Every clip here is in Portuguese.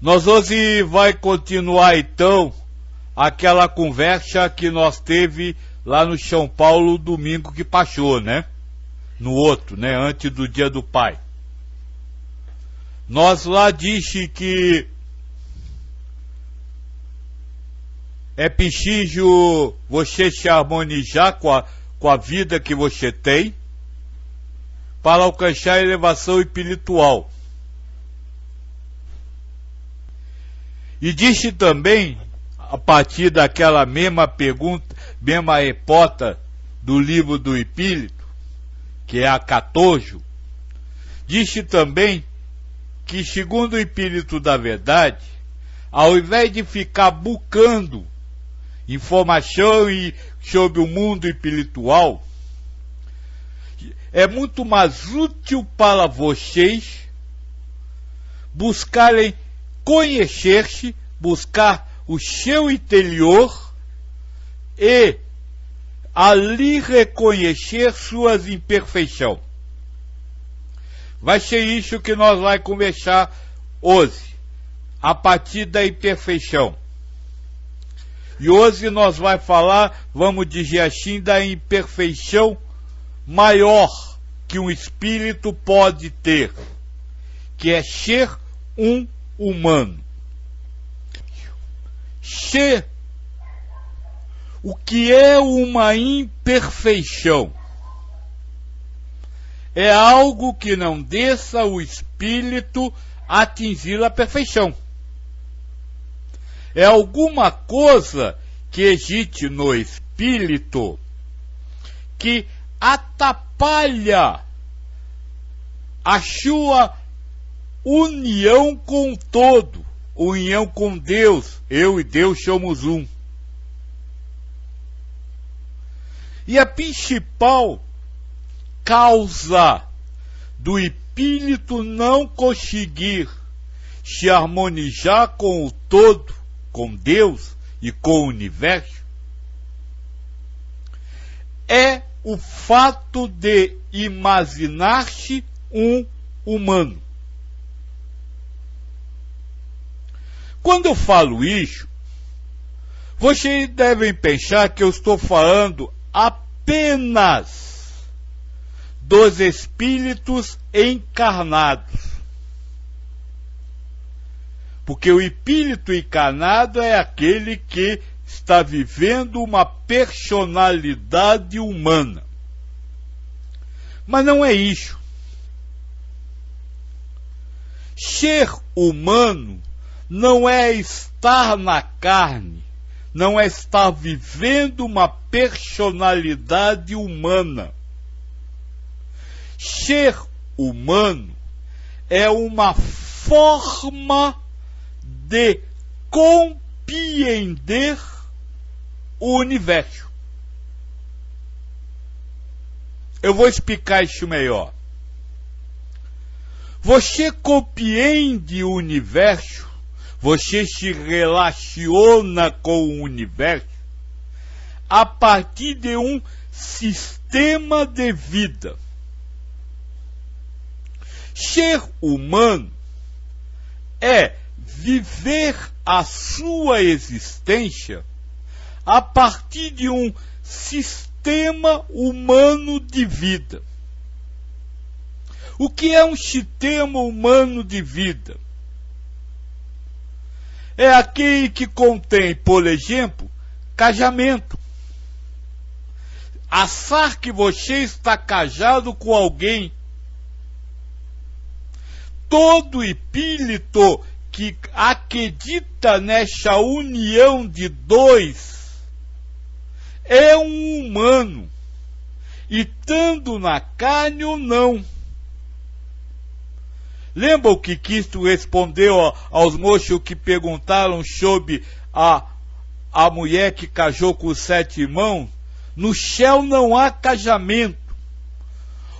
Nós hoje vai continuar então aquela conversa que nós teve lá no São Paulo domingo que passou, né? No outro, né? Antes do Dia do Pai. Nós lá disse que é preciso você se harmonizar com a vida que você tem para alcançar a elevação espiritual. E disse também, a partir daquela mesma pergunta, mesma hipótese do livro do Espírito, que é a 14, disse também que, segundo o Espírito da Verdade, ao invés de ficar buscando informação sobre o mundo espiritual, é muito mais útil para vocês buscarem conhecer-se, buscar o seu interior e ali reconhecer suas imperfeições. Vai ser isso que nós vamos conversar hoje, a partir da imperfeição. E hoje nós vamos falar, vamos dizer assim, da imperfeição maior que um espírito pode ter, que é ser um humano. Ser o que é uma imperfeição é algo que não deixa o espírito atingir a perfeição. É alguma coisa que existe no espírito que atrapalha a sua união com o todo, união com Deus. Eu e Deus somos um. E a principal causa do espírito não conseguir se harmonizar com o todo, com Deus e com o universo, é o fato de imaginar-se um humano. Quando eu falo isso, vocês devem pensar que eu estou falando apenas dos espíritos encarnados. Porque o espírito encarnado é aquele que está vivendo uma personalidade humana. Mas não é isso. Ser humano não é estar na carne, não é estar vivendo uma personalidade humana. Ser humano é uma forma de compreender o universo. Eu vou explicar isso melhor. Você compreende o universo, você se relaciona com o universo a partir de um sistema de vida. Ser humano é viver a sua existência a partir de um sistema humano de vida. O que é um sistema humano de vida? É aquele que contém, por exemplo, casamento. Achar que você está casado com alguém. Todo espírito que acredita nessa união de dois é um humano, e estando na carne ou não. Lembra o que Cristo respondeu aos moços que perguntaram sobre a mulher que casou com os 7 irmãos? No céu não há casamento.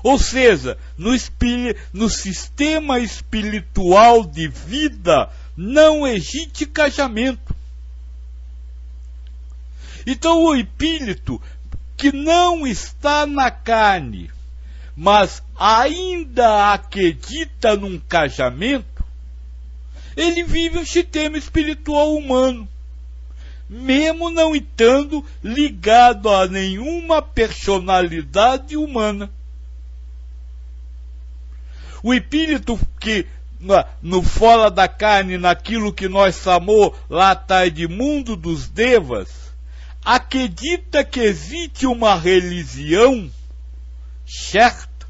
Ou seja, no sistema espiritual de vida não existe casamento. Então o espírito que não está na carne, mas ainda acredita num casamento, ele vive um sistema espiritual humano, mesmo não estando ligado a nenhuma personalidade humana. O espírito que no fora da carne, naquilo que nós chamamos lá atrás de mundo dos devas, acredita que existe uma religião certa,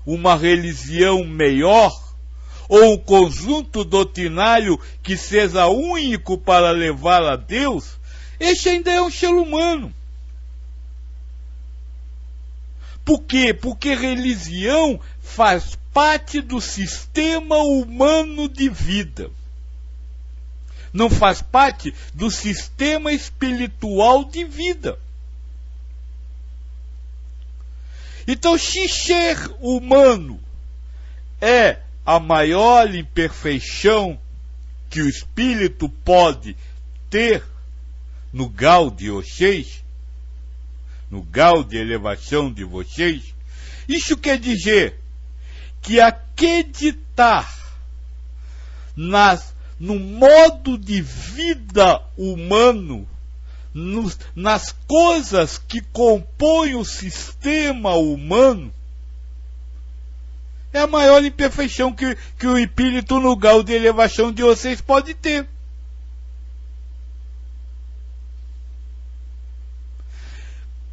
uma religião melhor, ou um conjunto doutrinário que seja único para levar a Deus. Este ainda é um ser humano. Por quê? Porque religião faz parte do sistema humano de vida. Não faz parte do sistema espiritual de vida. Então, se ser humano é a maior imperfeição que o espírito pode ter no grau de vocês, no grau de elevação de vocês, isso quer dizer que acreditar no modo de vida humano, nas coisas que compõem o sistema humano, é a maior imperfeição que o espírito no grau de elevação de vocês pode ter.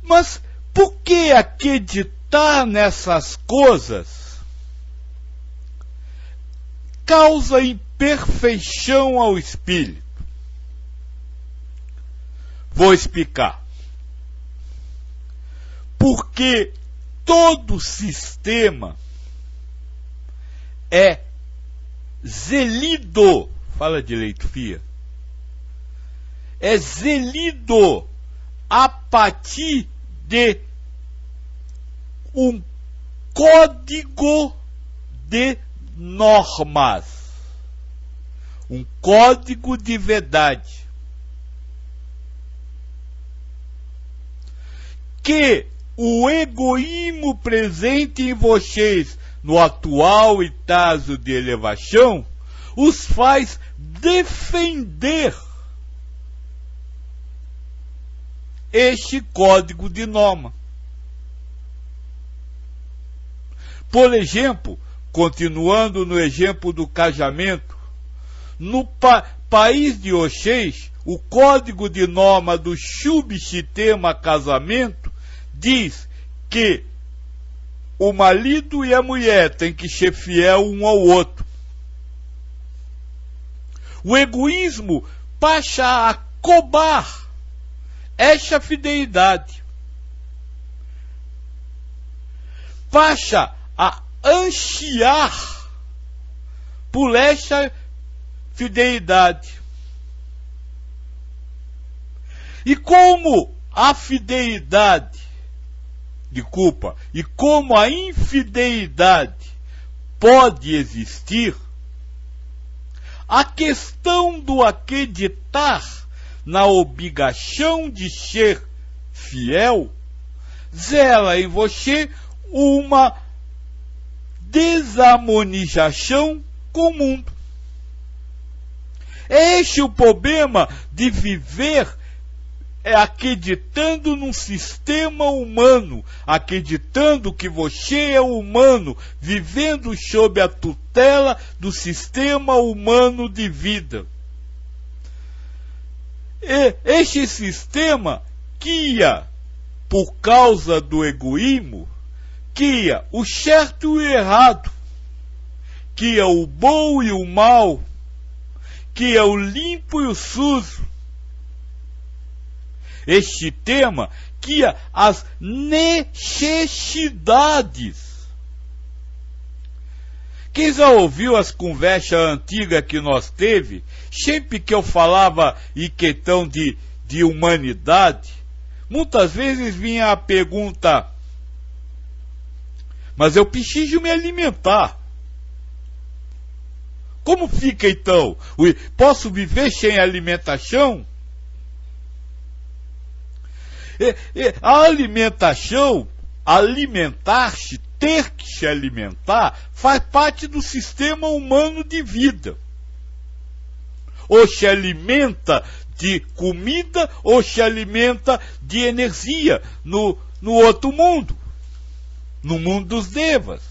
Mas por que acreditar nessas coisas causa imperfeição ao espírito? Vou explicar. Porque todo sistema é zelido, fala direito, Fia, é zelido a partir de um código de normas, um código de verdade, que o egoísmo presente em vocês no atual estágio de elevação os faz defender este código de norma. Por exemplo, continuando no exemplo do casamento, no país de vocês, o código de norma do subsistema casamento diz que o marido e a mulher têm que ser fiel um ao outro. O egoísmo passa a cobrar essa fidelidade, passa a ansiar por essa fidelidade. E como a fidelidade, e como a infidelidade pode existir, a questão do acreditar na obrigação de ser fiel zela em você uma desarmonização com o mundo. É este o problema de viver acreditando num sistema humano, acreditando que você é humano, vivendo sob a tutela do sistema humano de vida. E este sistema cria, por causa do egoísmo, cria o certo e o errado, cria o bom e o mal, cria o limpo e o sujo. Este tema cria as necessidades. Quem já ouviu as conversas antigas que nós teve, sempre que eu falava em questão de humanidade, muitas vezes vinha a pergunta: mas eu preciso me alimentar. Como fica então? Posso viver sem alimentação? A alimentação, alimentar-se, ter que se alimentar, faz parte do sistema humano de vida. ou se alimenta de comida, ou se alimenta de energia no outro mundo, no mundo dos devas.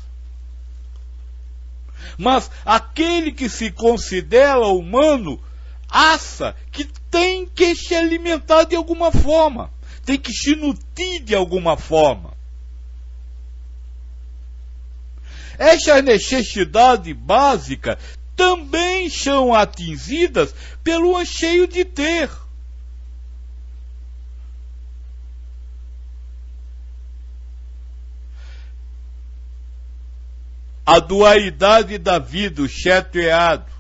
Mas aquele que se considera humano acha que tem que se alimentar de alguma forma, tem que se nutrir de alguma forma. Estas necessidades básicas também são atingidas pelo anseio de ter. A dualidade da vida, o certo e errado,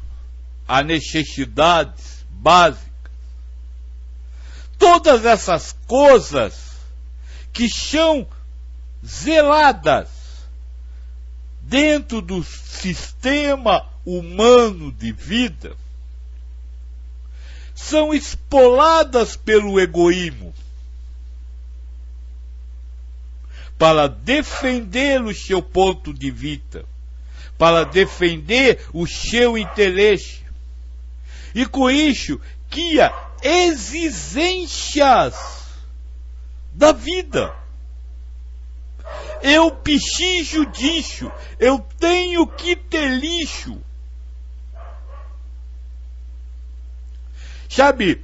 as necessidades básicas. Todas essas coisas que são zeladas dentro do sistema humano de vida são exploradas pelo egoísmo para defender o seu ponto de vista, para defender o seu interesse. E com isso, cria exigências da vida. Eu preciso disso, eu tenho que ter lixo. Sabe,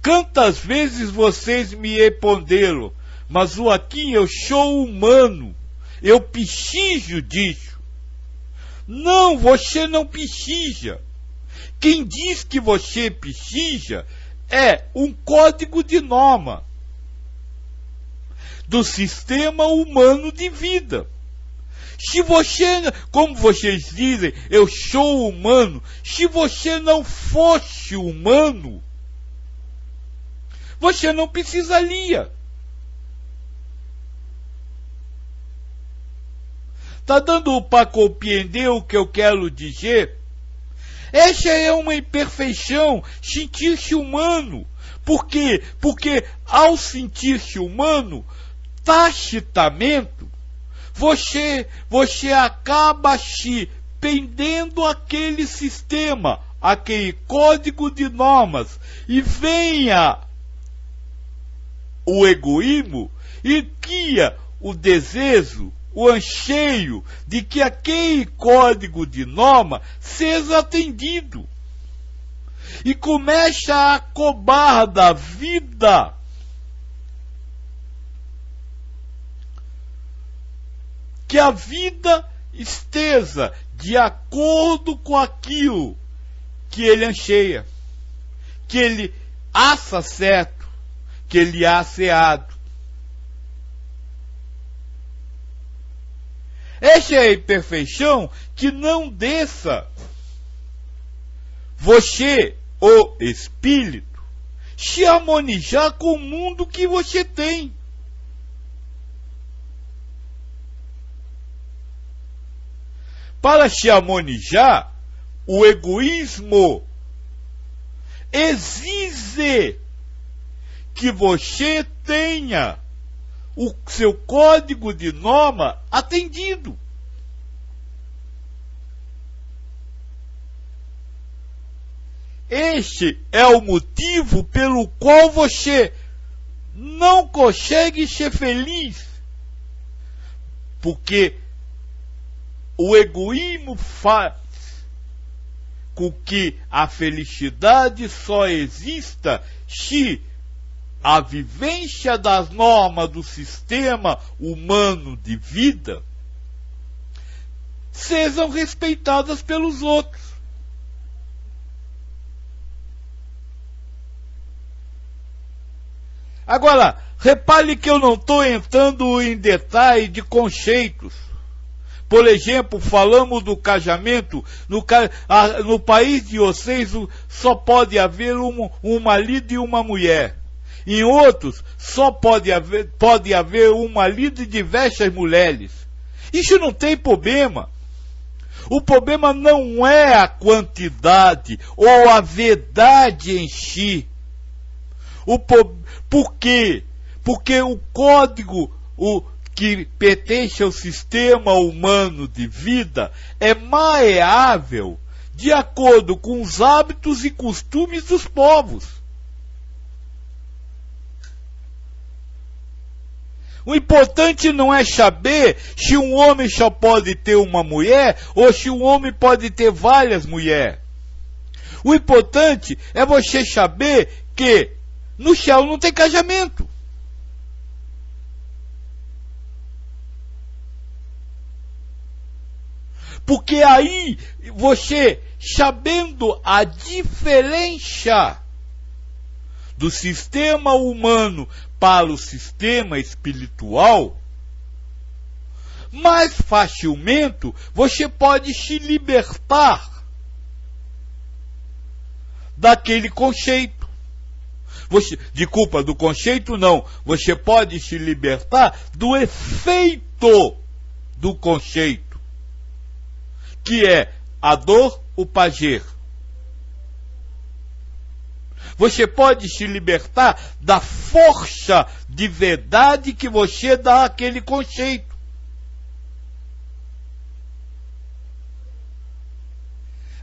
quantas vezes vocês me responderam, mas Joaquim, eu sou humano, eu preciso disso. Não, você não precisa. Quem diz que você precisa é um código de norma do sistema humano de vida. Se você, como vocês dizem, eu sou humano, se você não fosse humano, você não precisaria. Está dando para compreender o que eu quero dizer? Essa é uma imperfeição, sentir-se humano. Por quê? Porque ao sentir-se humano, tacitamente, você acaba se pendendo àquele sistema, aquele código de normas, e venha o egoísmo e cria o desejo, o anseio de que aquele código de norma seja atendido. E começa a cobrar da vida que a vida esteja de acordo com aquilo que ele anseia, que ele acha certo, que ele acha errado. Essa é a imperfeição que não deixa você, o espírito, se harmonizar com o mundo que você tem. Para se harmonizar, o egoísmo exige que você tenha o seu código de norma atendido. Este é o motivo pelo qual você não consegue ser feliz. Porque o egoísmo faz com que a felicidade só exista se a vivência das normas do sistema humano de vida sejam respeitadas pelos outros. Agora, repare que eu não estou entrando em detalhe de conceitos. Por exemplo, falamos do casamento, no país de vocês só pode haver um marido e uma mulher. Em outros, só pode haver um marido e diversas mulheres. Isso não tem problema. O problema não é a quantidade ou a verdade em si. Por quê? Porque o código que pertence ao sistema humano de vida é maleável de acordo com os hábitos e costumes dos povos. O importante não é saber se um homem só pode ter uma mulher ou se um homem pode ter várias mulheres. O importante é você saber que no céu não tem casamento. Porque aí você, sabendo a diferença do sistema humano para o sistema espiritual, mais facilmente você pode se libertar daquele conceito. Do conceito não. Você pode se libertar do efeito do conceito, que é a dor, o prazer. Você pode se libertar da força de verdade que você dá àquele conceito.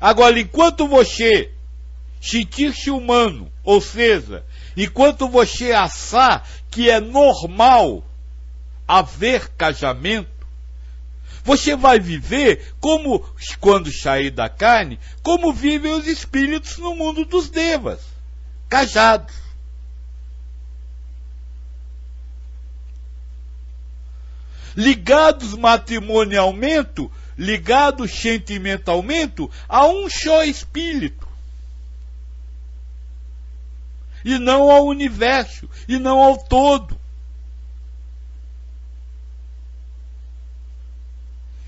Agora, enquanto você sentir-se humano, ou seja, enquanto você achar que é normal haver casamento, você vai viver como, quando sair da carne, como vivem os espíritos no mundo dos devas, casados. Ligados matrimonialmente, ligados sentimentalmente a um só espírito. E não ao universo, e não ao todo.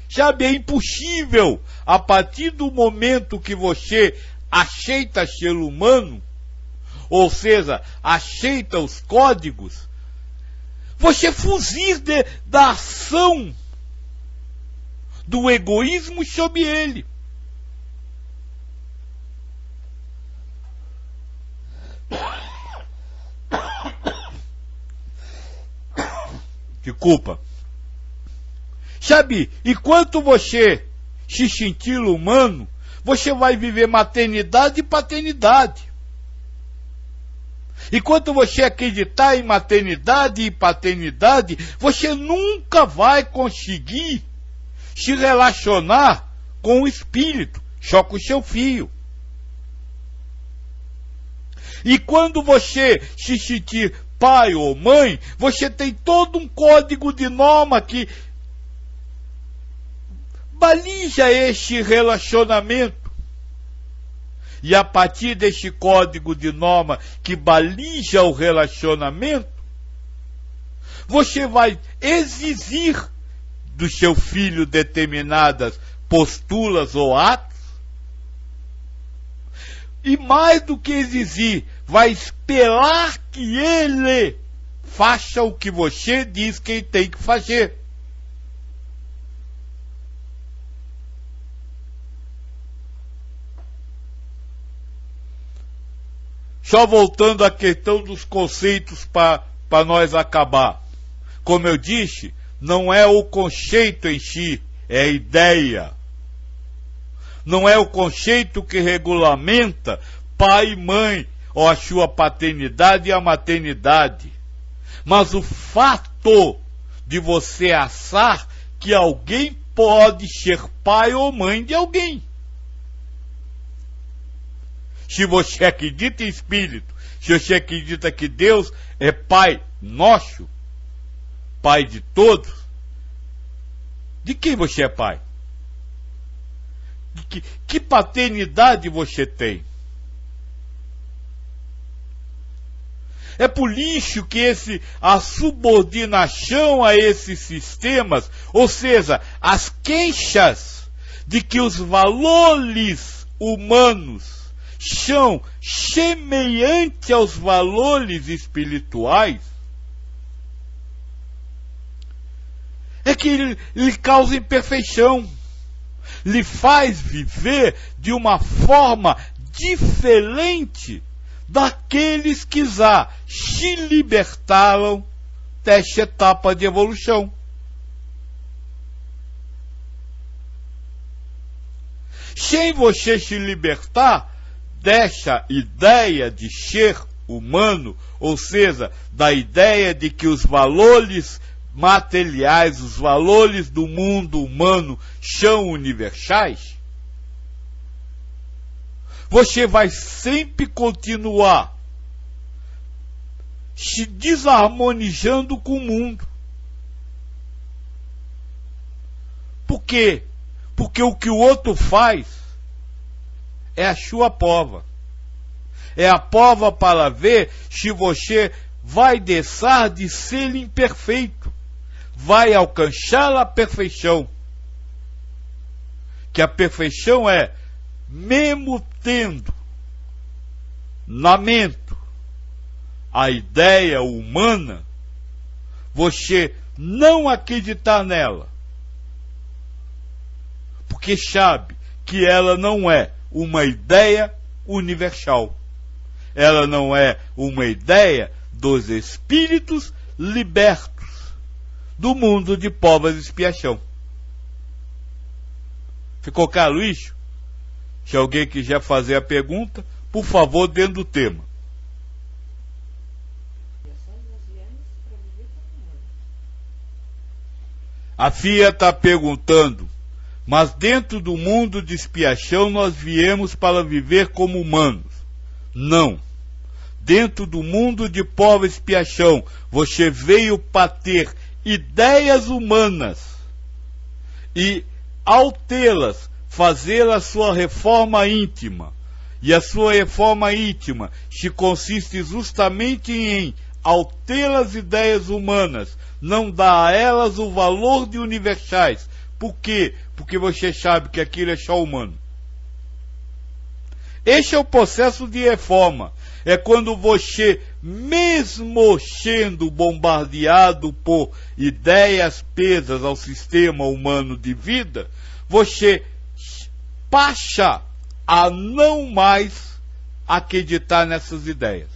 Sabe, é impossível, a partir do momento que você aceita ser humano, ou seja, aceita os códigos, você fugir da ação do egoísmo sobre ele. Desculpa. Sabe, enquanto você se sentir humano, você vai viver maternidade e paternidade. Enquanto você acreditar em maternidade e paternidade, você nunca vai conseguir se relacionar com o espírito, só com o seu filho. E quando você se sentir pai ou mãe, você tem todo um código de norma que baliza este relacionamento. E a partir deste código de norma que baliza o relacionamento, você vai exigir do seu filho determinadas posturas ou atos. E mais do que exigir, vai esperar que ele faça o que você diz que ele tem que fazer. Só voltando à questão dos conceitos para nós acabar. Como eu disse, não é o conceito em si, é a ideia. Não é o conceito que regulamenta pai e mãe, ou a sua paternidade e a maternidade. Mas o fato de você achar que alguém pode ser pai ou mãe de alguém. Se você acredita em espírito, se você acredita que Deus é Pai nosso, Pai de todos, de quem você é pai? Que paternidade você tem? É por isso que a subordinação a esses sistemas, ou seja, as queixas de que os valores humanos são semelhantes aos valores espirituais, é que lhe causa imperfeição, lhe faz viver de uma forma diferente daqueles que já se libertaram desta etapa de evolução. Sem você se libertar dessa ideia de ser humano, ou seja, da ideia de que os valores materiais, os valores do mundo humano são universais, você vai sempre continuar se desarmonizando com o mundo. Por quê? Porque o que o outro faz é a sua prova. É a prova para ver se você vai deixar de ser imperfeito, vai alcançar a perfeição. Que a perfeição é, mesmo tendo na mente a ideia humana, você não acreditar nela, porque sabe que ela não é uma ideia universal. Ela não é uma ideia dos espíritos libertos do mundo de provas e expiação. Ficou claro isso? Se alguém quiser fazer a pergunta, por favor, dentro do tema. A Fia está perguntando, mas dentro do mundo de expiação nós viemos para viver como humanos. Não. Dentro do mundo de prova e expiação, você veio para ter ideias humanas e, ao tê-las, fazer a sua reforma íntima. E a sua reforma íntima se consiste justamente em, ao tê-las ideias humanas, não dá a elas o valor de universais. Por quê? Porque você sabe que aquilo é só humano. Este é o processo de reforma. É quando você, mesmo sendo bombardeado por ideias presas ao sistema humano de vida, você passa a não mais acreditar nessas ideias.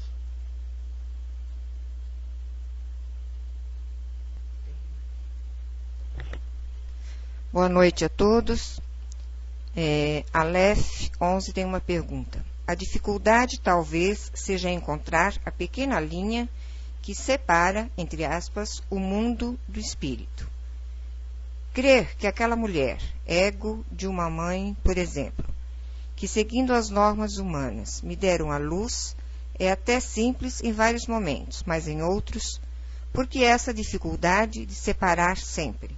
Boa noite a todos. Aleph 11 tem uma pergunta. A dificuldade talvez seja encontrar a pequena linha que separa, entre aspas, o mundo do espírito. Crer que aquela mulher, ego de uma mãe, por exemplo, que seguindo as normas humanas me deram a luz, é até simples em vários momentos, mas em outros, por que essa dificuldade de separar sempre?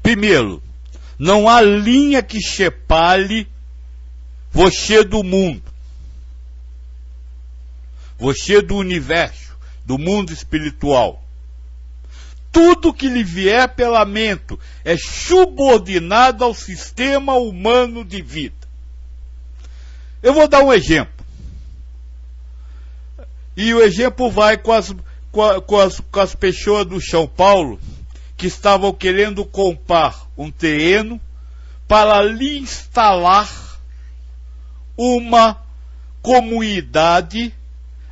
Primeiro, não há linha que separe você do mundo, você do universo, do mundo espiritual. Tudo que lhe vier pela mente é subordinado ao sistema humano de vida. Eu vou dar um exemplo. E o exemplo vai com as pessoas do São Paulo que estavam querendo comprar um terreno para lhe instalar uma comunidade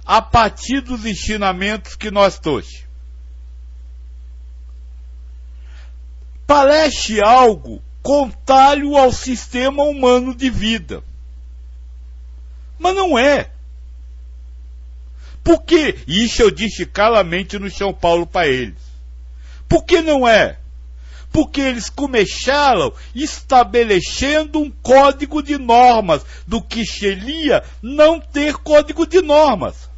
a partir dos ensinamentos que nós trouxemos. Parece algo contrário ao sistema humano de vida. Mas não é. Por quê? Isso eu disse claramente no São Paulo para eles. Por que não é? Porque eles começaram estabelecendo um código de normas do que seria não ter código de normas.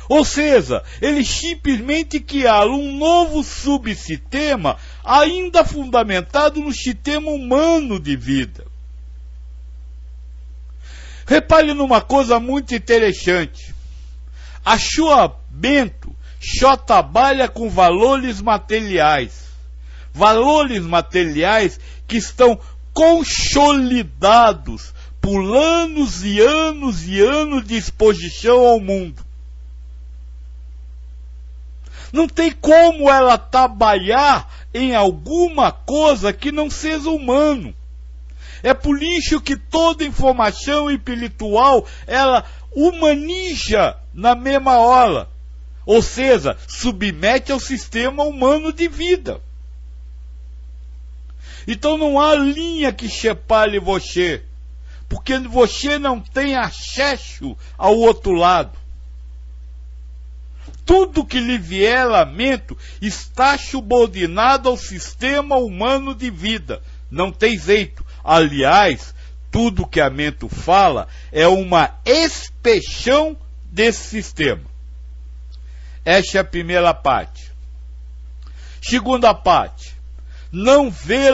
Ou seja, eles simplesmente criaram um novo subsistema ainda fundamentado no sistema humano de vida. Repare numa coisa muito interessante. A sua mente só trabalha com valores materiais. Valores materiais que estão consolidados por anos e anos e anos de exposição ao mundo. Não tem como ela trabalhar em alguma coisa que não seja humano. É por isso que toda informação espiritual, ela humaniza na mesma hora. Ou seja, submete ao sistema humano de vida. Então não há linha que separe você, porque você não tem acesso ao outro lado. Tudo que lhe vier lamento está subordinado ao sistema humano de vida. Não tem jeito. Aliás, tudo que a mente fala é uma expressão desse sistema. Esta é a primeira parte. Segunda parte. Não vê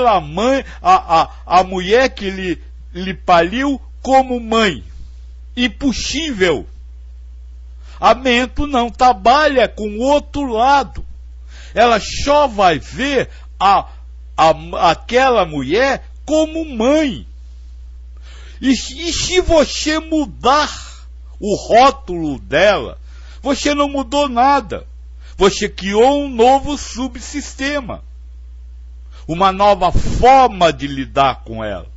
a mulher que lhe pariu como mãe. Impossível. A mente não trabalha com o outro lado. Ela só vai ver aquela mulher como mãe. E se você mudar o rótulo dela, você não mudou nada. Você criou um novo subsistema. Uma nova forma de lidar com ela.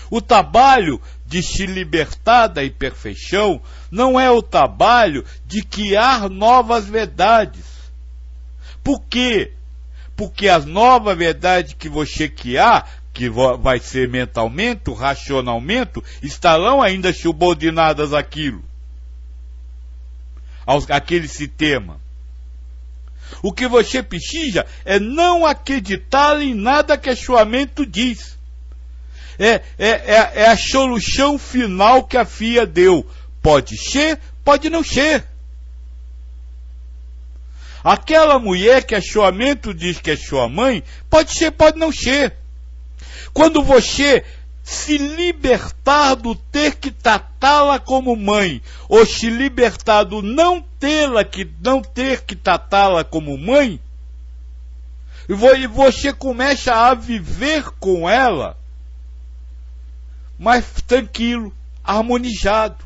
O trabalho de se libertar da imperfeição não é o trabalho de criar novas verdades. Por quê? Porque as novas verdades que você criar, que vai ser mentalmente, racionalmente, estarão ainda subordinadas àquilo. Àquele sistema. O que você precisa é não acreditar em nada que a sua mente diz. É a solução final que a FIA deu. Pode ser, pode não ser. Aquela mulher que a sua mente diz que é sua mãe, pode ser, pode não ser. Quando você se libertar do ter que tratá-la como mãe, ou se libertar do não ter que tratá-la como mãe, e você começa a viver com ela mais tranquilo, harmonizado.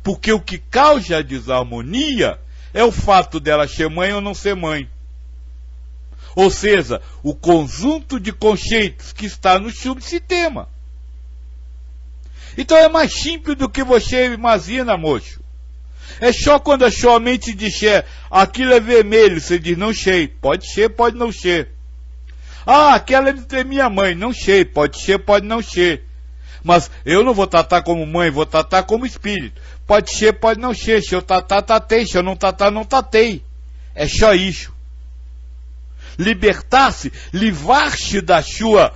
Porque o que causa a desarmonia é o fato dela ser mãe ou não ser mãe. Ou seja, o conjunto de conceitos que está no subsistema. Então é mais simples do que você imagina, moço. É só quando a sua mente disser, aquilo é vermelho, você diz, não sei. Pode ser, pode não ser. Ah, aquela é minha mãe, não sei. Pode ser, pode não ser. Mas eu não vou tratar como mãe, vou tratar como espírito. Pode ser, pode não ser. Se eu tratar, tratei. Se eu não tratar, não tratei. É só isso. Libertar-se, livrar-se da sua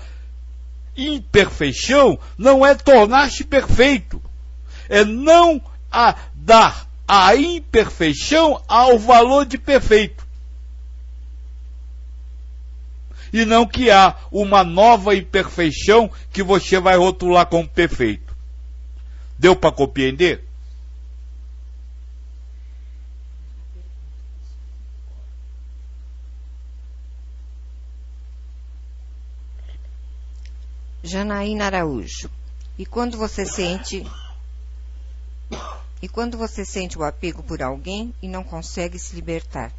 imperfeição, não é tornar-se perfeito. É não dar a imperfeição ao valor de perfeito. E não criar uma nova imperfeição que você vai rotular como perfeito. Deu para compreender? Janaína Araújo. E quando você sente o apego por alguém e não consegue se libertar?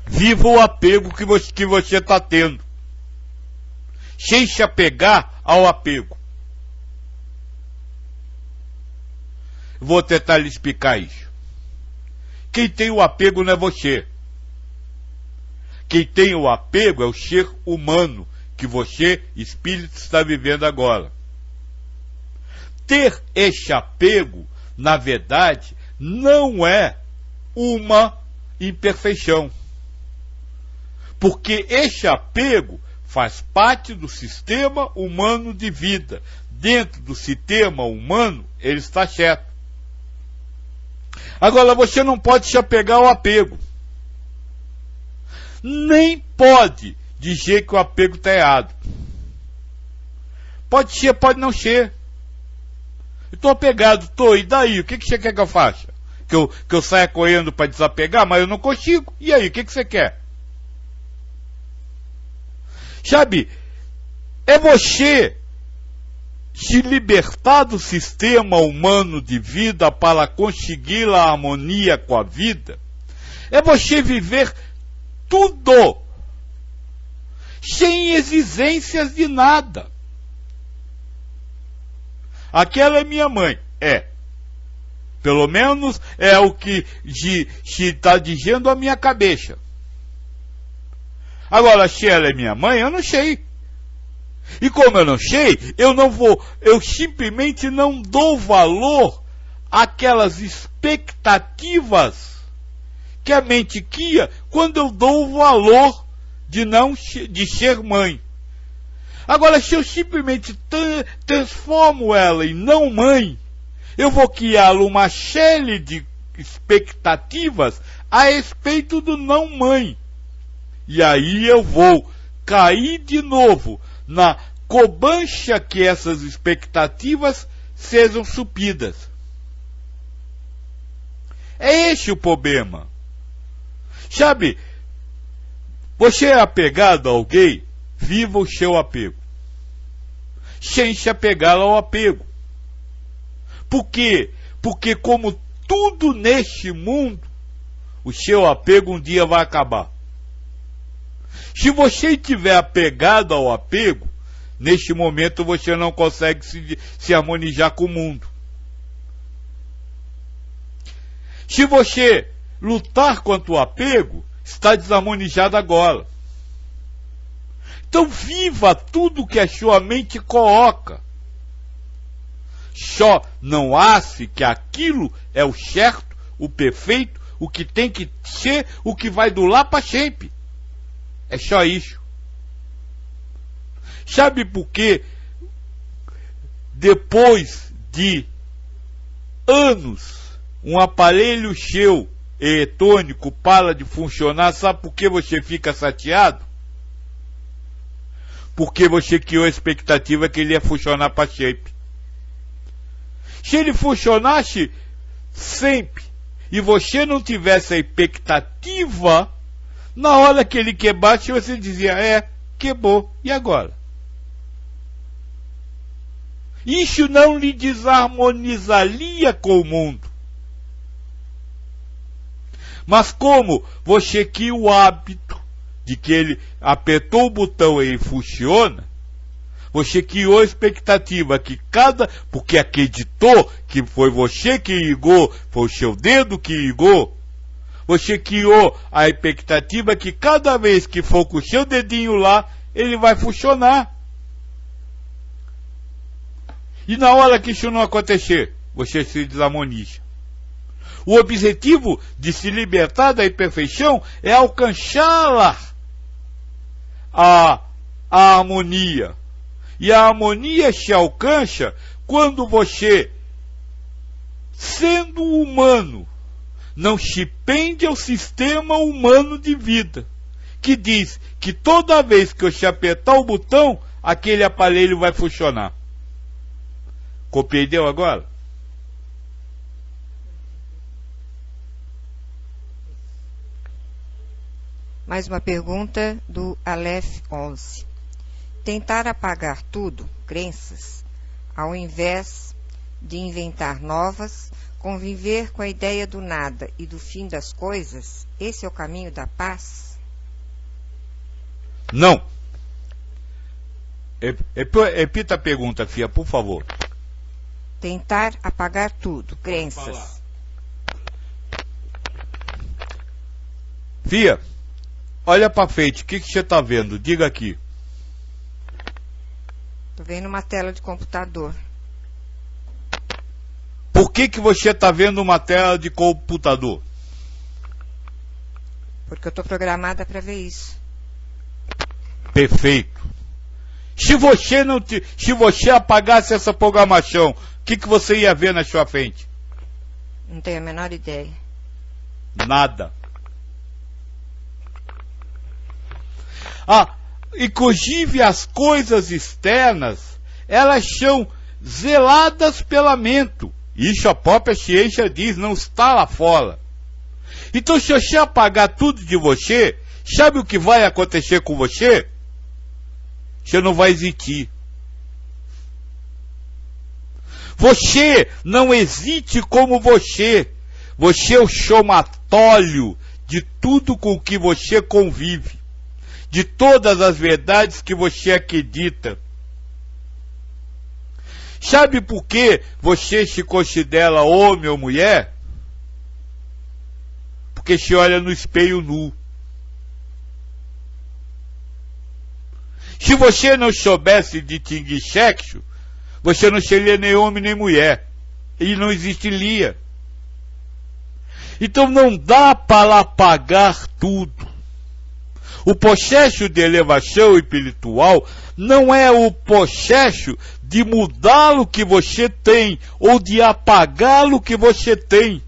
Viva o apego que você está tendo. Sem se apegar ao apego. Vou tentar lhe explicar isso. Quem tem o apego não é você. Quem tem o apego é o ser humano que você, espírito, está vivendo agora. Ter este apego, na verdade, não é uma imperfeição. Porque este apego faz parte do sistema humano de vida. Dentro do sistema humano, ele está certo. Agora, você não pode se apegar ao apego. Nem pode dizer que o apego está errado. Pode ser, pode não ser. Eu estou apegado, estou, e daí? O que você quer que eu faça? Que eu saia correndo para desapegar, mas eu não consigo. E aí, o que você quer? Sabe, é você se libertar do sistema humano de vida para conseguir a harmonia com a vida. É você viver tudo, sem exigências de nada. Aquela é minha mãe. É. Pelo menos é o que está dizendo a minha cabeça. Agora, se ela é minha mãe, eu não sei. E como eu não sei, eu simplesmente não dou valor àquelas expectativas que a mente cria quando eu dou o valor de ser mãe. Agora, se eu simplesmente transformo ela em não mãe, eu vou criar uma série de expectativas a respeito do não mãe. E aí eu vou cair de novo na cobancha que essas expectativas sejam supridas. É esse o problema. Sabe, você é apegado a alguém, viva o seu apego. Sem se apegar ao apego. Por quê? Porque como tudo neste mundo, o seu apego um dia vai acabar. Se você estiver apegado ao apego, neste momento você não consegue se harmonizar com o mundo. Se você lutar contra o apego, está desarmonizado agora. Então viva tudo que a sua mente coloca. Só não ache que aquilo é o certo, o perfeito, o que tem que ser, o que vai durar para sempre. É só isso. Sabe por quê? Depois de anos, um aparelho seu eletrônico para de funcionar, sabe por que você fica chateado? Porque você criou a expectativa que ele ia funcionar para sempre. Se ele funcionasse sempre e você não tivesse a expectativa, na hora que ele quebrasse, você dizia, quebrou, e agora? Isso não lhe desarmonizaria com o mundo. Mas como você cria o hábito de que ele apertou o botão e ele funciona, você criou a expectativa que porque acreditou que foi você que ligou, foi o seu dedo que ligou, você criou a expectativa que cada vez que for com o seu dedinho lá, ele vai funcionar. E na hora que isso não acontecer, você se desarmoniza. O objetivo de se libertar da imperfeição é alcançar a harmonia. E a harmonia se alcança quando você, sendo humano, não se prende ao sistema humano de vida, que diz que toda vez que você apertar o botão, aquele aparelho vai funcionar. Compreendeu agora? Mais uma pergunta do Aleph 11. Tentar apagar tudo, crenças, ao invés de inventar novas, conviver com a ideia do nada e do fim das coisas, esse é o caminho da paz? Não. Repita a pergunta, Fia, por favor. Tentar apagar tudo, crenças. Fia, olha para frente, o que você está vendo? Diga aqui. Estou vendo uma tela de computador. Por que você está vendo uma tela de computador? Porque eu estou programada para ver isso. Perfeito. Se você apagasse essa programação, o que você ia ver na sua frente? Não tenho a menor ideia. Nada. Inclusive as coisas externas, elas são zeladas pela mente. Isso a própria ciência diz, não está lá fora. Então, se você apagar tudo de você, sabe o que vai acontecer com você? Você não vai existir. Você não existe como você. Você é o somatório de tudo com que você convive, de todas as verdades que você acredita. Sabe por que você se considera homem ou mulher? Porque se olha no espelho nu. Se você não soubesse distinguir sexo, você não seria nem homem nem mulher. E não existiria. Então não dá para apagar tudo. O processo de elevação espiritual não é o processo de mudar o que você tem ou de apagar o que você tem.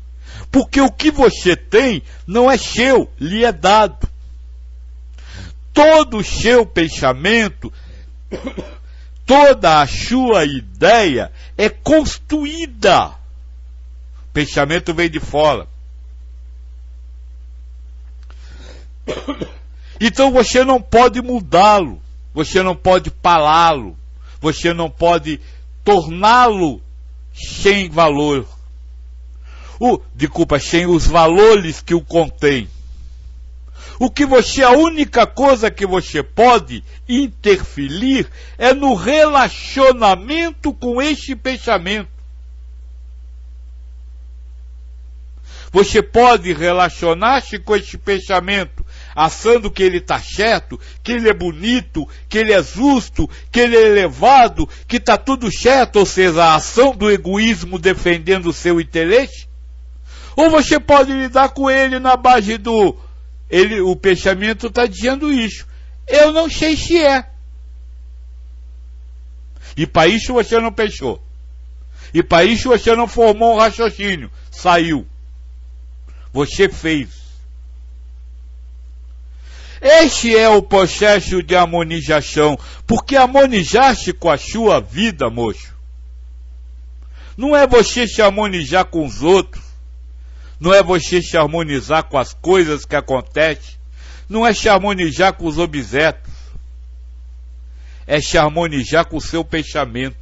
Porque o que você tem não é seu, lhe é dado. Todo o seu pensamento, toda a sua ideia é construída. O pensamento vem de fora. Então você não pode mudá-lo, você não pode pará-lo, você não pode torná-lo sem valor. Sem os valores que o contém. A única coisa que você pode interferir é no relacionamento com este pensamento. Você pode relacionar-se com este pensamento, achando que ele está certo, que ele é bonito, que ele é justo, que ele é elevado, que está tudo certo, ou seja, a ação do egoísmo defendendo o seu interesse. Ou você pode lidar com ele na base o pensamento está dizendo isso. Eu não sei se é. E para isso você não pensou. E para isso você não formou um raciocínio. Saiu. Você fez. Este é o processo de harmonização. Porque harmonizar-se com a sua vida, moço, não é você se harmonizar com os outros. Não é você se harmonizar com as coisas que acontecem. Não é se harmonizar com os objetos. É se harmonizar com o seu pensamento.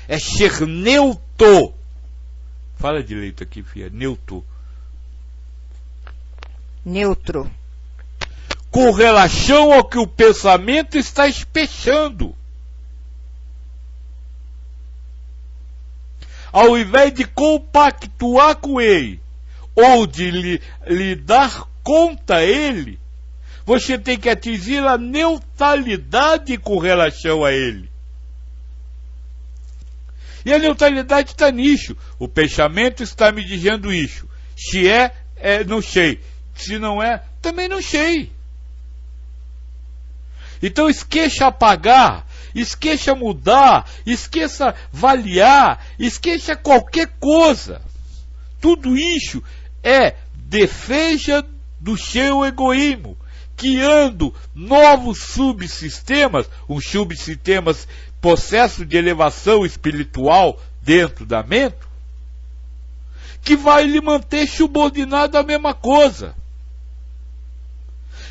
É ser neutro. Fala direito aqui, filha. Neutro. Neutro. Com relação ao que o pensamento está expressando. Ao invés de compactuar com ele, ou de lhe dar conta a ele, você tem que atingir a neutralidade com relação a ele. E a neutralidade está nisso. O pensamento está me dizendo isso. Se é, não sei. Se não é, também não sei. Então esqueça apagar, esqueça mudar, esqueça avaliar, esqueça qualquer coisa. Tudo isso é defesa do seu egoísmo, criando novos subsistemas, os subsistemas, processo de elevação espiritual dentro da mente, que vai lhe manter subordinado à mesma coisa.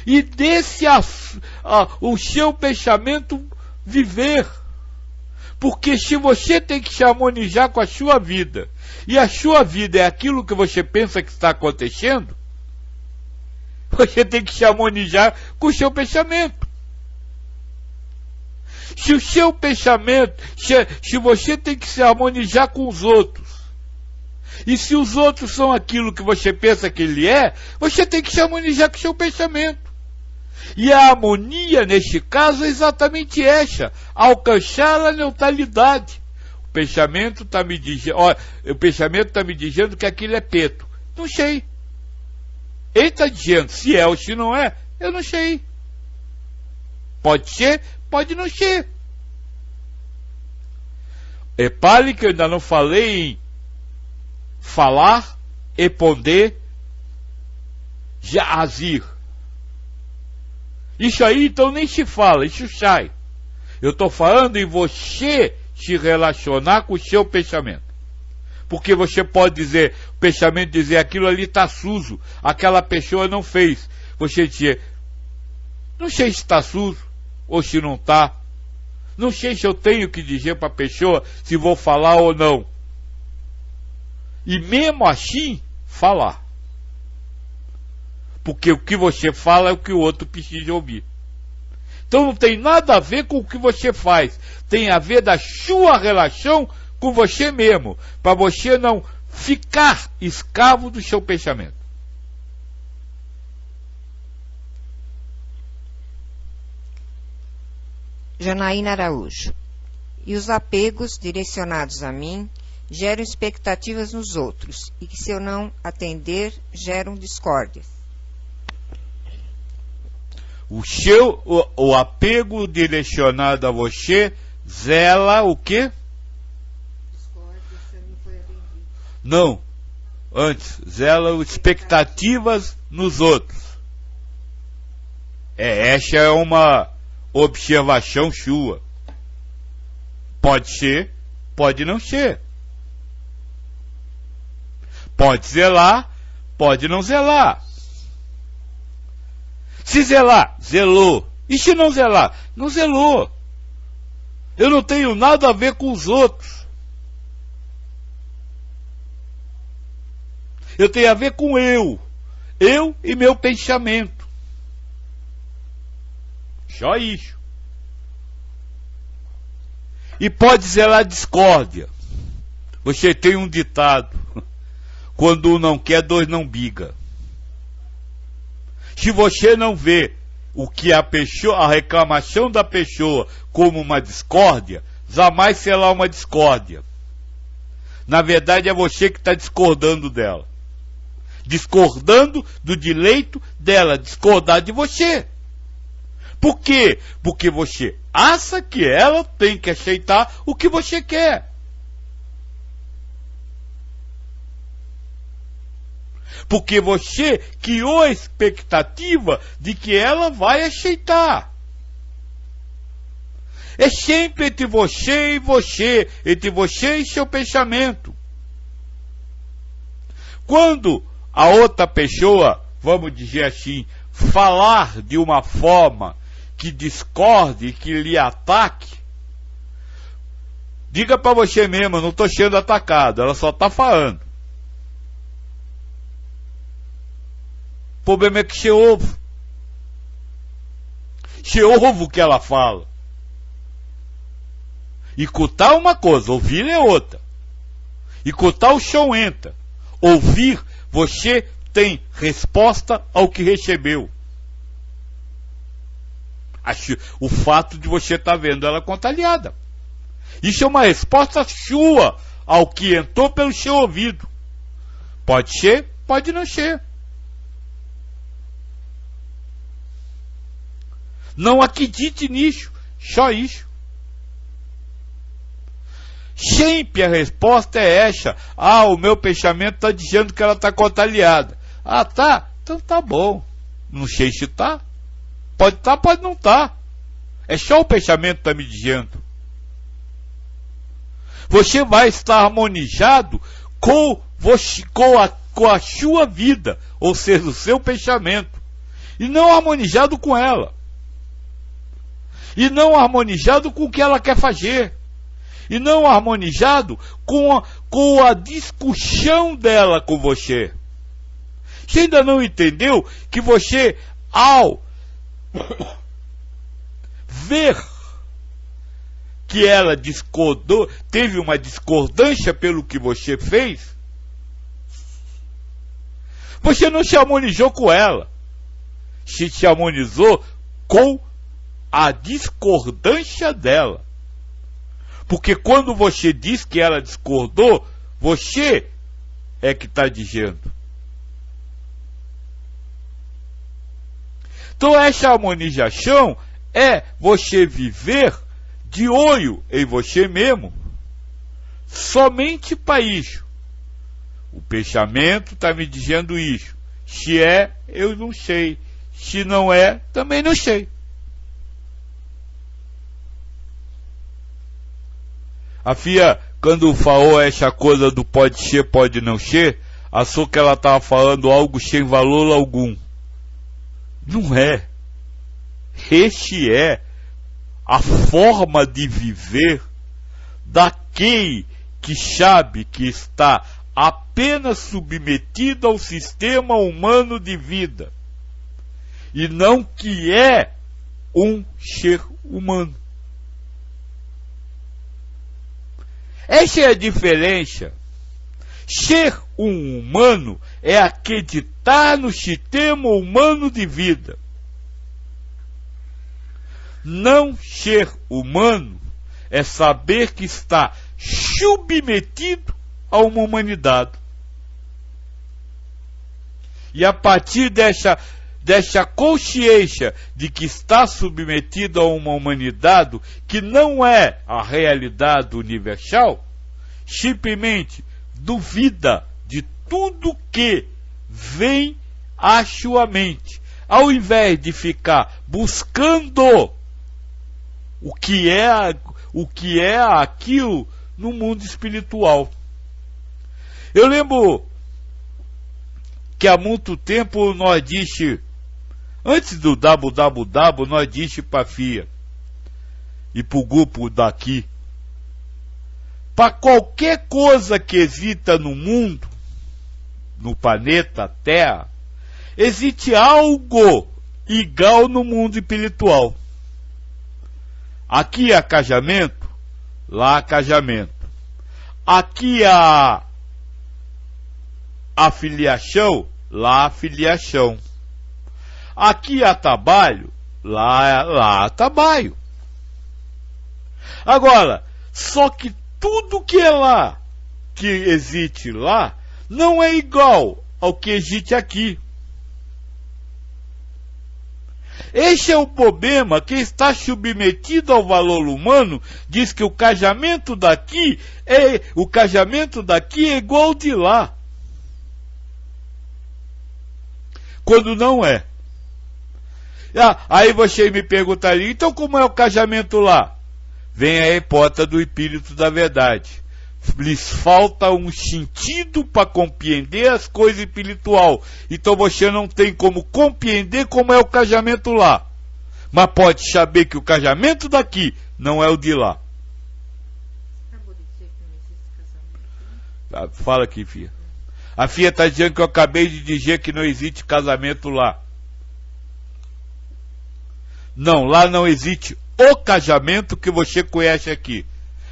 E desse o seu pensamento viver. Porque se você tem que se harmonizar com a sua vida, e a sua vida é aquilo que você pensa que está acontecendo, você tem que se harmonizar com o seu pensamento. Se o seu pensamento, se você tem que se harmonizar com os outros, e se os outros são aquilo que você pensa que ele é, você tem que se harmonizar com o seu pensamento. E a harmonia, neste caso, é exatamente essa: alcançar a neutralidade. O pensamento está me dizendo que aquilo é preto. Não sei. Ele está dizendo se é ou se não é, eu não sei. Pode ser, pode não ser. Repare que eu ainda não falei em falar, responder, já agir. Isso aí então nem se fala, isso sai. Eu estou falando em você se relacionar com o seu pensamento. Porque você pode dizer, o pensamento dizer aquilo ali está sujo, aquela pessoa não fez. Você dizer, não sei se está sujo ou se não está. Não sei se eu tenho que dizer para a pessoa se vou falar ou não. E mesmo assim, falar. Porque o que você fala é o que o outro precisa ouvir. Então não tem nada a ver com o que você faz. Tem a ver da sua relação com você mesmo, para você não ficar escravo do seu pensamento. Janaína Araújo. E os apegos direcionados a mim geram expectativas nos outros, e que se eu não atender, geram discórdias. O apego direcionado a você zela o quê? Discórdia, você não foi atendido. Não. Antes, zela expectativas nos outros. Essa é uma observação sua. Pode ser, pode não ser. Pode zelar, pode não zelar. Se zelar, zelou. E se não zelar? Não zelou. Eu não tenho nada a ver com os outros. Eu tenho a ver com eu. Eu e meu pensamento. Só isso. E pode zelar discórdia. Você tem um ditado: quando um não quer, dois não briga. Se você não vê o que a reclamação da pessoa como uma discórdia, jamais será uma discórdia. Na verdade é você que está discordando dela. Discordando do direito dela discordar de você. Por quê? Porque você acha que ela tem que aceitar o que você quer. Porque você criou a expectativa de que ela vai aceitar. É sempre entre você e você, entre você e seu pensamento. Quando a outra pessoa, vamos dizer assim, falar de uma forma que discorde, que lhe ataque, diga para você mesmo: eu não estou sendo atacado, ela só está falando. O problema é que você ouve. Você ouve o que ela fala. Escutar uma coisa, ouvir é outra. Escutar o chão entra. Ouvir, você tem resposta ao que recebeu. O fato de você estar vendo ela contagiada. Isso é uma resposta sua ao que entrou pelo seu ouvido. Pode ser, pode não ser. Não acredite nisso, só isso. Sempre a resposta é essa: ah, o meu pensamento está dizendo que ela está contagiada. Ah, tá? Então tá bom. Não sei se tá. Pode tá, pode não tá. É só o pensamento que está me dizendo. Você vai estar harmonizado com a sua vida, ou seja, o seu pensamento, e não harmonizado com ela. E não harmonizado com o que ela quer fazer. E não harmonizado com a discussão dela com você. Você ainda não entendeu que você, ao ver que ela discordou, teve uma discordância pelo que você fez, você não se harmonizou com ela. Se harmonizou com a discordância dela. Porque quando você diz que ela discordou, você é que está dizendo. Então essa harmonização é você viver de olho em você mesmo, somente para isso. O pensamento está me dizendo isso. Se é, eu não sei. Se não é, também não sei. A Fia, quando falou essa coisa do pode ser, pode não ser, achou que ela estava falando algo sem valor algum. Não é. Este é a forma de viver daquele que sabe que está apenas submetido ao sistema humano de vida, e não que é um ser humano. Essa é a diferença. Ser um humano é acreditar no sistema humano de vida. Não ser humano é saber que está submetido a uma humanidade. E a partir dessa consciência de que está submetido a uma humanidade que não é a realidade universal, simplesmente duvida de tudo que vem à sua mente, ao invés de ficar buscando o que é aquilo no mundo espiritual. Eu lembro que há muito tempo nós disse, antes do www, nós disse para a FIA e para o grupo daqui, para qualquer coisa que exista no mundo, no planeta Terra, existe algo igual no mundo espiritual. Aqui há casamento, lá há casamento. Aqui há afiliação, lá há filiação. Aqui há trabalho, lá há trabalho. Agora, só que tudo que é lá, que existe lá, não é igual ao que existe aqui. Este é o problema. Quem está submetido ao valor humano diz que o casamento daqui é igual ao de lá. Quando não é. Aí você me perguntaria, então como é o casamento lá? Vem a hipótese do espírito da verdade. Lhes falta um sentido para compreender as coisas espirituais. Então você não tem como compreender como é o casamento lá. Mas pode saber que o casamento daqui não é o de lá. Fala aqui, filha. A filha está dizendo que eu acabei de dizer que não existe casamento lá. Não, lá não existe o casamento que você conhece aqui.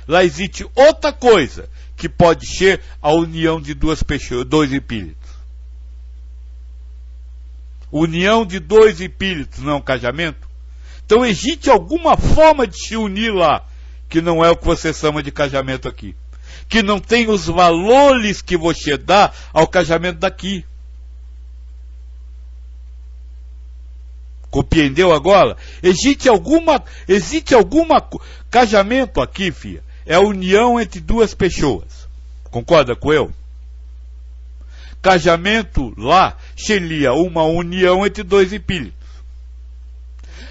Lá existe outra coisa, que pode ser a união de duas pessoas, dois espíritos. União de dois espíritos, não é um casamento? Então existe alguma forma de se unir lá, que não é o que você chama de casamento aqui. Que não tem os valores que você dá ao casamento daqui. Compreendeu agora? Existe alguma casamento aqui, filha, é a união entre duas pessoas. Concorda com eu? Casamento lá seria uma união entre dois espíritos.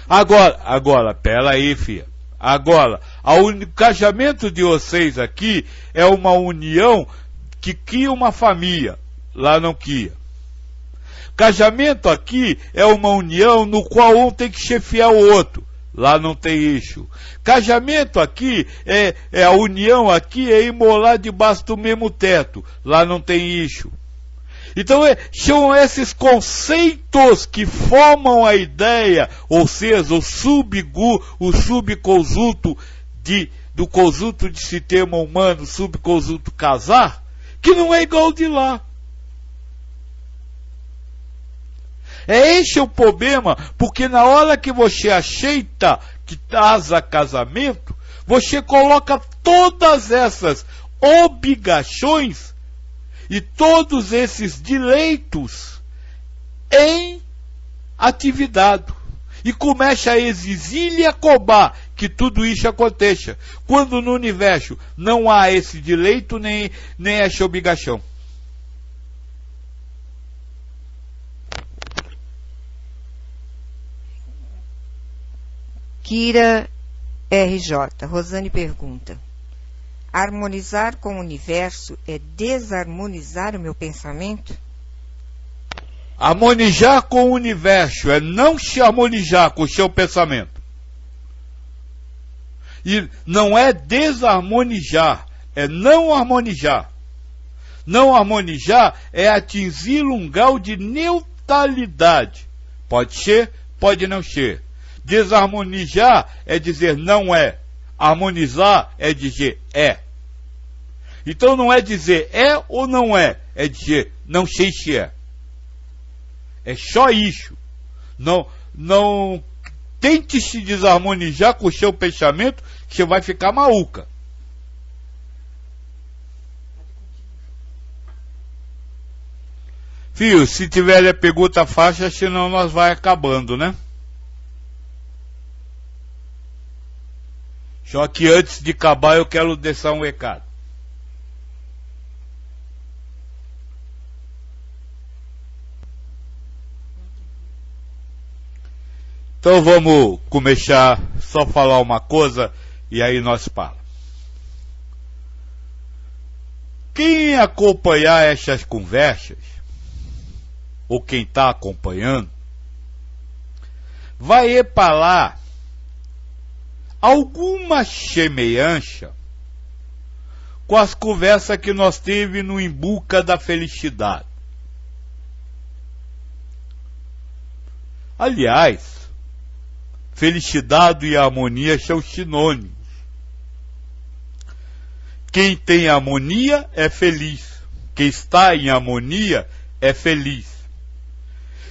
Agora, pera aí, filha. Agora, o casamento de vocês aqui é uma união que cria uma família. Lá não cria. Casamento aqui é uma união no qual um tem que chefiar o outro. Lá não tem isso. Casamento aqui é a união aqui é ir morar debaixo do mesmo teto. Lá não tem isso. Então são esses conceitos que formam a ideia, ou seja, o subconjunto do conjunto de sistema humano, subconjunto casar, que não é igual de lá. Esse é o problema, porque na hora que você aceita que casa casamento, você coloca todas essas obrigações e todos esses direitos em atividade. E começa a exigir e a cobrar que tudo isso aconteça. Quando no universo não há esse direito nem essa obrigação. Kira RJ. Rosane pergunta: harmonizar com o universo é desarmonizar o meu pensamento? Harmonizar com o universo é não se harmonizar com o seu pensamento. E não é desarmonizar, é não harmonizar. Não harmonizar é atingir um grau de neutralidade. Pode ser, pode não ser. Desarmonizar é dizer não é. Harmonizar é dizer é. Então não é dizer é ou não é, é dizer não sei se é. É só isso. Não tente se desarmonizar com o seu pensamento, que você vai ficar maluca. Filho, se tiver a pergunta fácil, senão nós vai acabando, né? Só que antes de acabar eu quero deixar um recado. Então vamos começar só falar uma coisa e aí nós falamos. Quem acompanhar essas conversas, ou quem está acompanhando, vai reparar alguma semelhança com as conversas que nós teve no Em Busca da Felicidade. Aliás, felicidade e harmonia são sinônimos. Quem tem harmonia é feliz. Quem está em harmonia é feliz.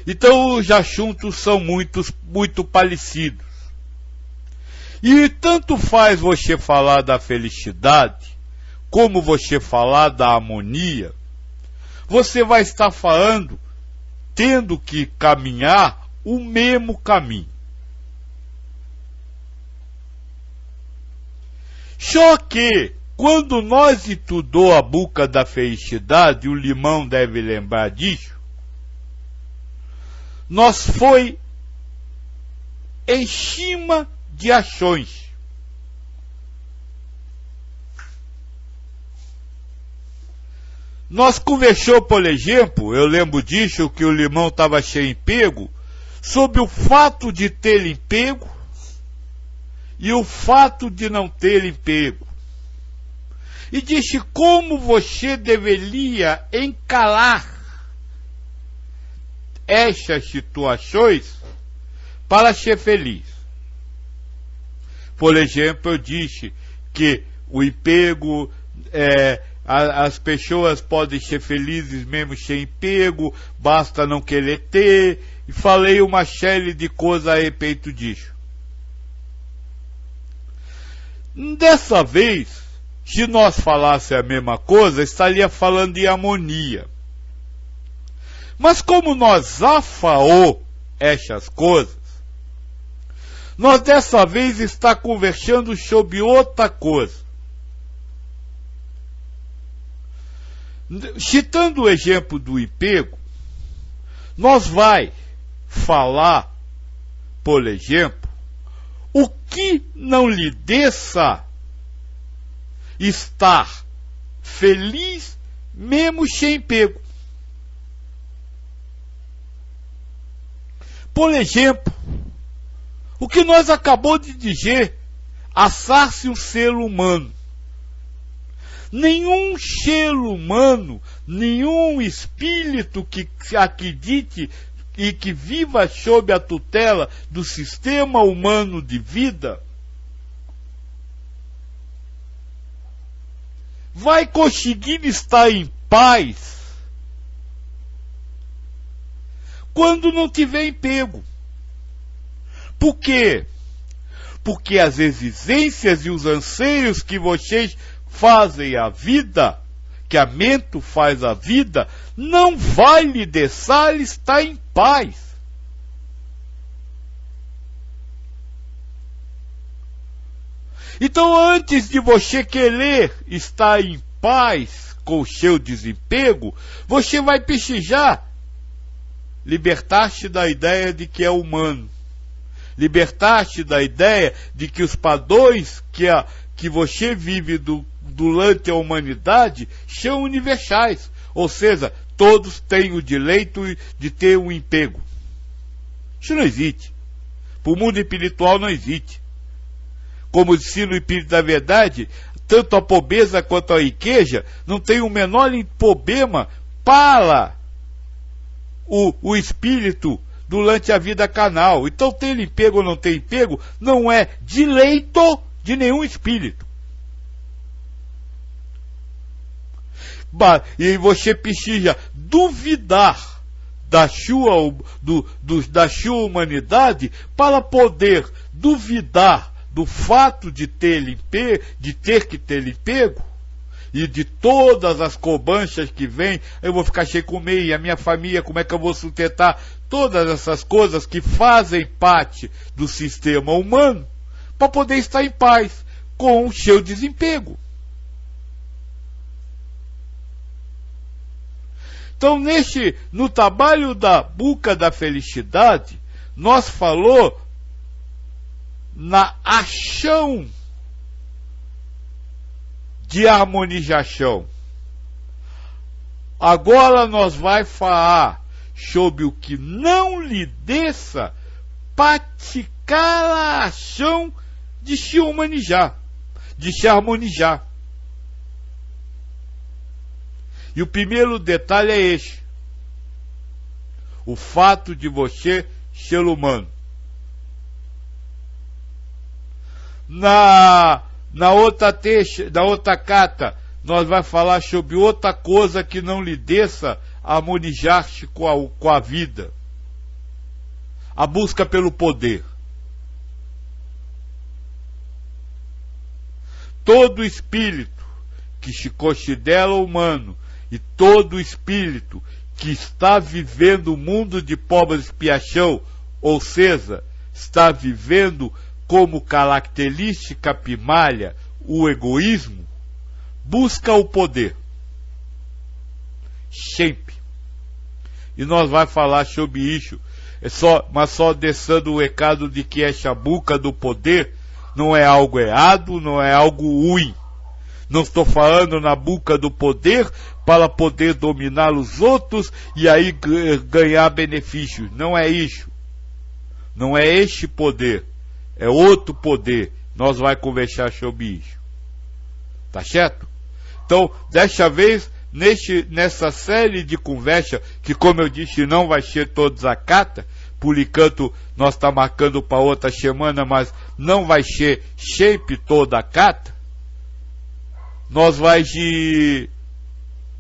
Então os assuntos são muito parecidos. E tanto faz você falar da felicidade, como você falar da harmonia, você vai estar falando, tendo que caminhar o mesmo caminho. Só que, quando nós estudou a Busca da Felicidade, o Limão deve lembrar disso, nós foi em cima de ações. Nós conversou, por exemplo, eu lembro disso, que o Limão estava sem emprego, sobre o fato de ter emprego e o fato de não ter emprego. E disse como você deveria encarar essas situações para ser feliz. Por exemplo, eu disse que o emprego, as pessoas podem ser felizes mesmo sem emprego, basta não querer ter, e falei uma série de coisas a respeito disso. Dessa vez, se nós falássemos a mesma coisa, estaria falando de harmonia. Mas como nós já falou essas coisas, nós dessa vez está conversando sobre outra coisa. Citando o exemplo do emprego, nós vai falar, por exemplo, o que não lhe deixa estar feliz mesmo sem emprego. Por exemplo, o que nós acabamos de dizer, achar-se um ser humano. Nenhum ser humano, nenhum espírito que acredite e que viva sob a tutela do sistema humano de vida, vai conseguir estar em paz quando não tiver emprego. Por quê? Porque as exigências e os anseios que vocês fazem a vida, que a mente faz a vida, não vai lhe deixar estar em paz. Então, antes de você querer estar em paz com o seu desemprego, você vai precisar libertar-se da ideia de que é humano. Libertar-se da ideia de que os padrões que você vive durante a humanidade são universais. Ou seja, todos têm o direito de ter um emprego. Isso não existe. Para o mundo espiritual não existe. Como disse no Espírito da Verdade, tanto a pobreza quanto a riqueza não tem o menor problema para o espírito durante a vida carnal. Então, ter ele pego ou não ter pego não é direito de nenhum espírito. E você precisa duvidar da sua humanidade para poder duvidar do fato de ter que ter lhe pego, e de todas as cobanchas que vêm. Eu vou ficar sem comer, e a minha família, como é que eu vou sustentar? Todas essas coisas que fazem parte do sistema humano para poder estar em paz com o seu desemprego. Então, no trabalho da Boca da Felicidade, nós falou na ação de harmonização. Agora nós vai falar sobre o que não lhe desça praticar a ação de se humanizar, de se harmonizar. E o primeiro detalhe é este: o fato de você ser humano. Na outra carta, nós vamos falar sobre outra coisa que não lhe desça harmonizar-se com a vida. A busca pelo poder. Todo espírito que se considera humano e todo espírito que está vivendo o mundo de pobre expiação, ou seja, está vivendo como característica primária o egoísmo, busca o poder. Sempre. E nós vamos falar sobre isso, mas só deixando o recado de que essa busca do poder não é algo errado, não é algo ruim. Não estou falando na busca do poder para poder dominar os outros e aí ganhar benefícios. Não é isso. Não é este poder. É outro poder. Nós vamos conversar sobre isso. Tá certo? Então, desta vez, nessa série de conversa, que como eu disse, não vai ser todos a carta, por enquanto nós está marcando para outra semana, mas não vai ser sempre toda a carta, nós vamos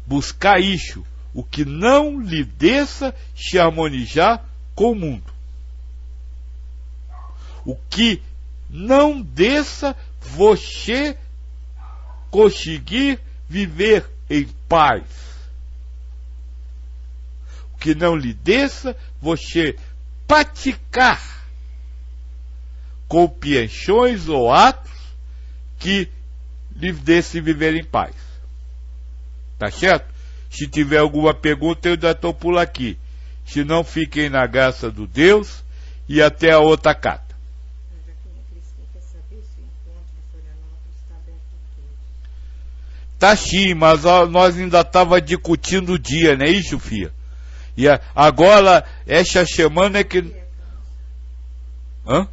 buscar isso, o que não lhe desça se harmonizar com o mundo. O que não desça você conseguir viver em paz. O que não lhe desça você praticar compreensões ou atos que lhe desse viver em paz. Tá certo? Se tiver alguma pergunta, eu ainda estou por aqui. Se não, fiquem na graça do Deus e até a outra carta. Tá sim, mas nós ainda estava discutindo o dia, não é isso, filha? E agora, esta semana é que... Hã?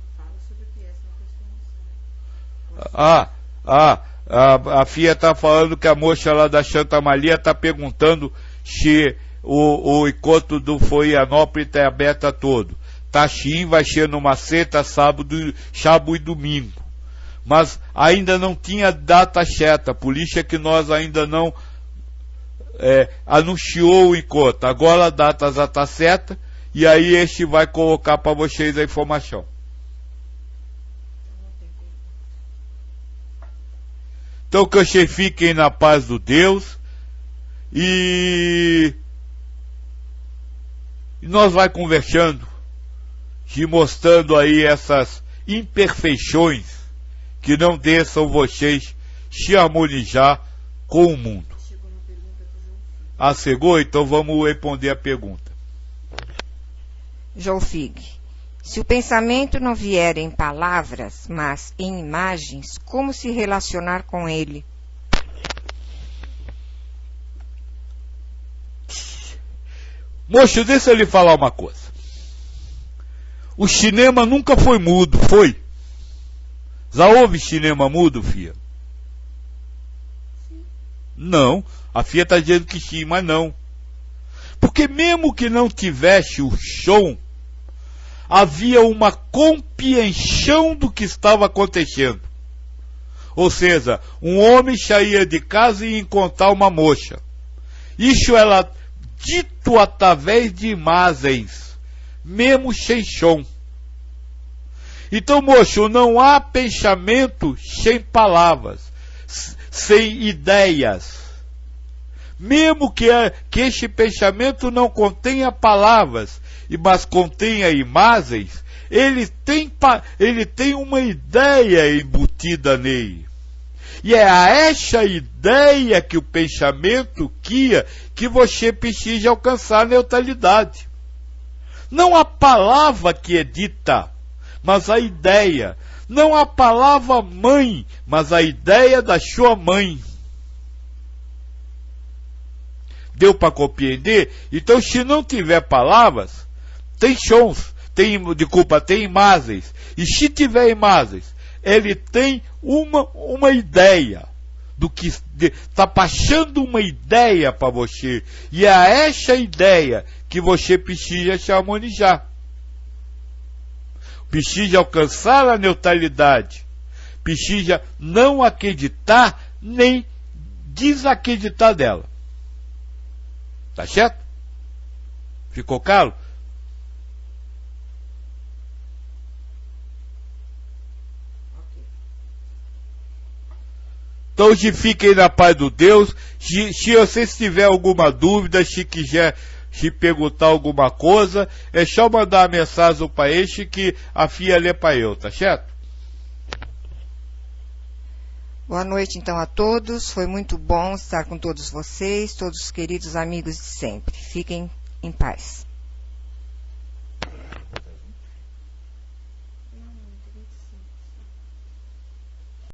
A filha está falando que a moça lá da Santa Maria está perguntando se o encontro do Florianópolis está aberto todo. Tá sim, vai ser numa sexta, sábado e domingo. Mas ainda não tinha data certa, por isso é que nós ainda não anunciou o encontro. Agora a data já está certa e aí este vai colocar para vocês a informação. Então que vocês fiquem na paz do Deus e nós vai conversando e mostrando aí essas imperfeições que não deixam vocês se harmonizar com o mundo. Chegou? Então vamos responder a pergunta. João Fig. Se o pensamento não vier em palavras, mas em imagens, como se relacionar com ele? Moço, deixa eu lhe falar uma coisa. O cinema nunca foi mudo, foi? Já houve cinema mudo, filha? Sim. Não, a filha está dizendo que sim, mas não. Porque mesmo que não tivesse o som, havia uma compreensão do que estava acontecendo. Ou seja, um homem saía de casa e ia encontrar uma moça. Isso era dito através de imagens, mesmo sem som. Então, moço, não há pensamento sem palavras, sem ideias. Mesmo que este pensamento não contenha palavras, mas contenha imagens, ele tem uma ideia embutida nele. E é a essa ideia que o pensamento guia que você precisa alcançar a neutralidade. Não a palavra que é dita, mas a ideia. Não a palavra mãe, mas a ideia da sua mãe. Deu para compreender? Então, se não tiver palavras, tem sons, tem imagens. E se tiver imagens, ele tem uma ideia do que está passando uma ideia para você. E é essa ideia que você precisa se harmonizar. Precisa alcançar a neutralidade. Precisa não acreditar nem desacreditar dela. Tá certo? Ficou claro? Então, se fiquem na paz do Deus. Se vocês tiverem alguma dúvida, se quiser se perguntar alguma coisa, é só mandar uma mensagem para este que a filha lê para eu, tá certo? Boa noite, então, a todos. Foi muito bom estar com todos vocês, todos os queridos amigos de sempre. Fiquem em paz.